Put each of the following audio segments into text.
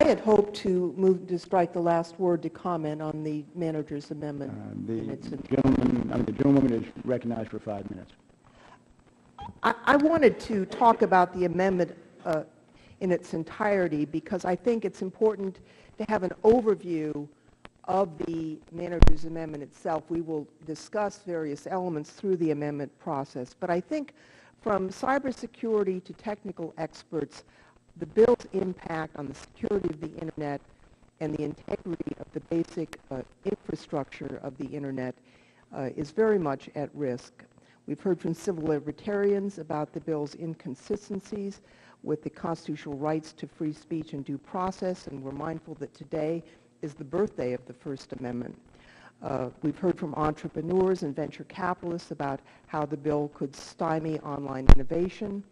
I had hoped to move to strike the last word to comment on the manager's amendment. The gentlewoman is recognized for 5 minutes. I wanted to talk about the amendment in its entirety because I think it's important to have an overview of the manager's amendment itself. We will discuss various elements through the amendment process, but I think from cybersecurity to technical experts, the bill's impact on the security of the Internet and the integrity of the basic infrastructure of the Internet is very much at risk. We've heard from civil libertarians about the bill's inconsistencies with the constitutional rights to free speech and due process, and we're mindful that today is the birthday of the First Amendment. We've heard from entrepreneurs and venture capitalists about how the bill could stymie online innovation,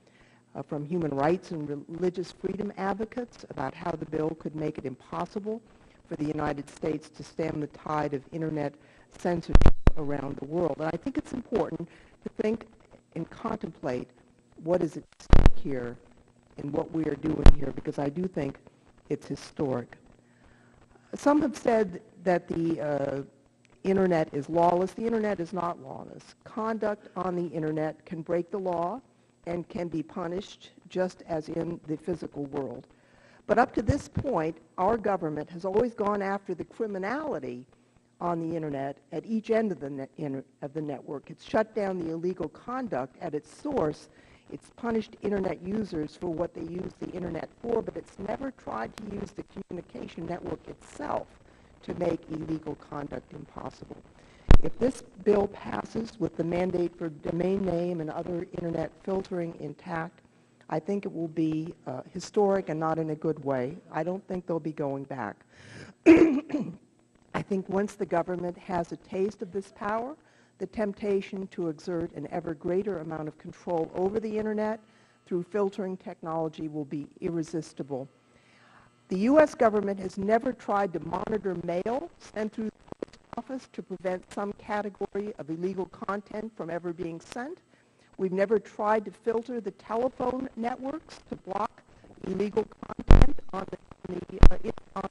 from human rights and religious freedom advocates about how the bill could make it impossible for the United States to stem the tide of Internet censorship around the world. And I think it's important to think and contemplate what is at stake here and what we are doing here, because I do think it's historic. Some have said that the Internet is lawless. The Internet is not lawless. Conduct on the Internet can break the law and can be punished just as in the physical world. But up to this point, our government has always gone after the criminality on the Internet at each end of the network. It's shut down the illegal conduct at its source. It's punished Internet users for what they use the Internet for, but it's never tried to use the communication network itself to make illegal conduct impossible. If this bill passes with the mandate for domain name and other Internet filtering intact, I think it will be historic and not in a good way. I don't think they'll be going back. I think once the government has a taste of this power, the temptation to exert an ever greater amount of control over the Internet through filtering technology will be irresistible. The U.S. government has never tried to monitor mail sent through the post office to prevent some category of illegal content from ever being sent. We've never tried to filter the telephone networks to block illegal content on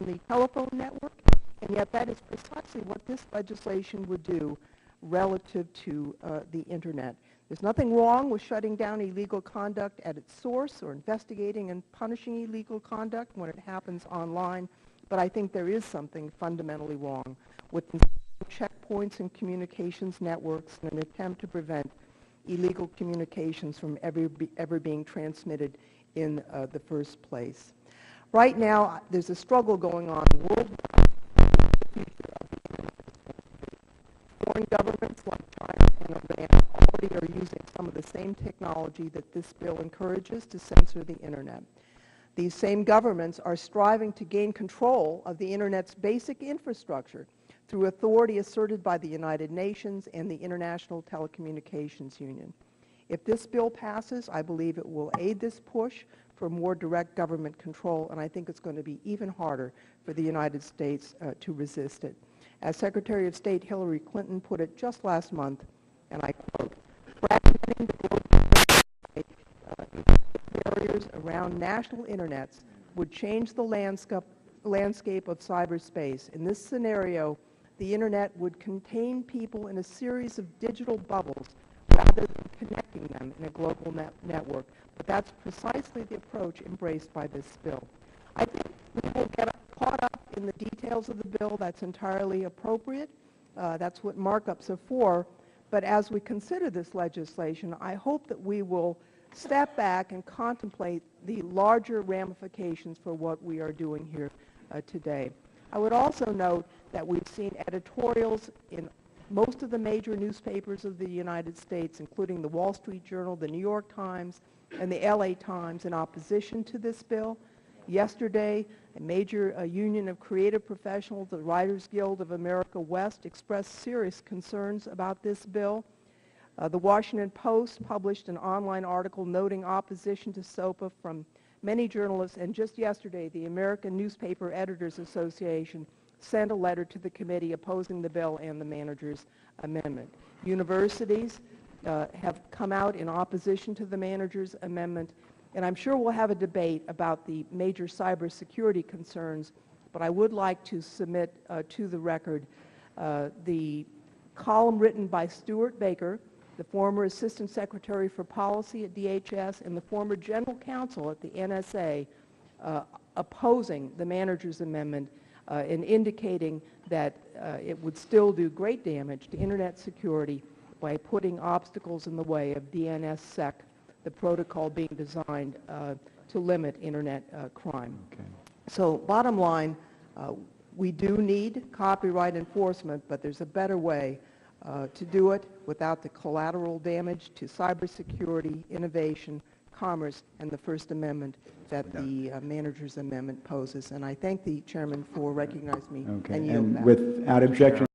the telephone network, and yet that is precisely what this legislation would do relative to the Internet. There's nothing wrong with shutting down illegal conduct at its source or investigating and punishing illegal conduct when it happens online, but I think there is something fundamentally wrong with checkpoints in communications networks in an attempt to prevent illegal communications from ever being transmitted in the first place. Right now, there's a struggle going on worldwide. Foreign governments like China and Iran already are using some of the same technology that this bill encourages to censor the Internet. These same governments are striving to gain control of the Internet's basic infrastructure through authority asserted by the United Nations and the International Telecommunications Union. If this bill passes, I believe it will aid this push for more direct government control, and I think it's going to be even harder for the United States to resist it. As Secretary of State Hillary Clinton put it just last month, and I quote, "Fragmenting the global barriers around national internets would change the landscape of cyberspace. In this scenario, the Internet would contain people in a series of digital bubbles rather than connecting them in a global network." But that's precisely the approach embraced by this bill. I think we will get caught up in the details of the bill. That's entirely appropriate. That's what markups are for. But as we consider this legislation, I hope that we will step back and contemplate the larger ramifications for what we are doing here today. I would also note that we've seen editorials in most of the major newspapers of the United States, including the Wall Street Journal, the New York Times, and the LA Times, in opposition to this bill. Yesterday, a major union of creative professionals, the Writers Guild of America West, expressed serious concerns about this bill. The Washington Post published an online article noting opposition to SOPA from many journalists, and just yesterday, the American Newspaper Editors Association sent a letter to the committee opposing the bill and the manager's amendment. Universities have come out in opposition to the manager's amendment, And I'm sure we'll have a debate about the major cybersecurity concerns, but I would like to submit to the record the column written by Stuart Baker, the former Assistant Secretary for Policy at DHS and the former General Counsel at the NSA, opposing the manager's amendment and indicating that it would still do great damage to Internet security by putting obstacles in the way of DNSSEC, the protocol being designed to limit Internet crime. Okay. So bottom line, we do need copyright enforcement, but there's a better way to do it without the collateral damage to cybersecurity, innovation, commerce, and the First Amendment that the manager's amendment poses. And I thank the chairman for recognizing me Okay. and yield And back. without objection,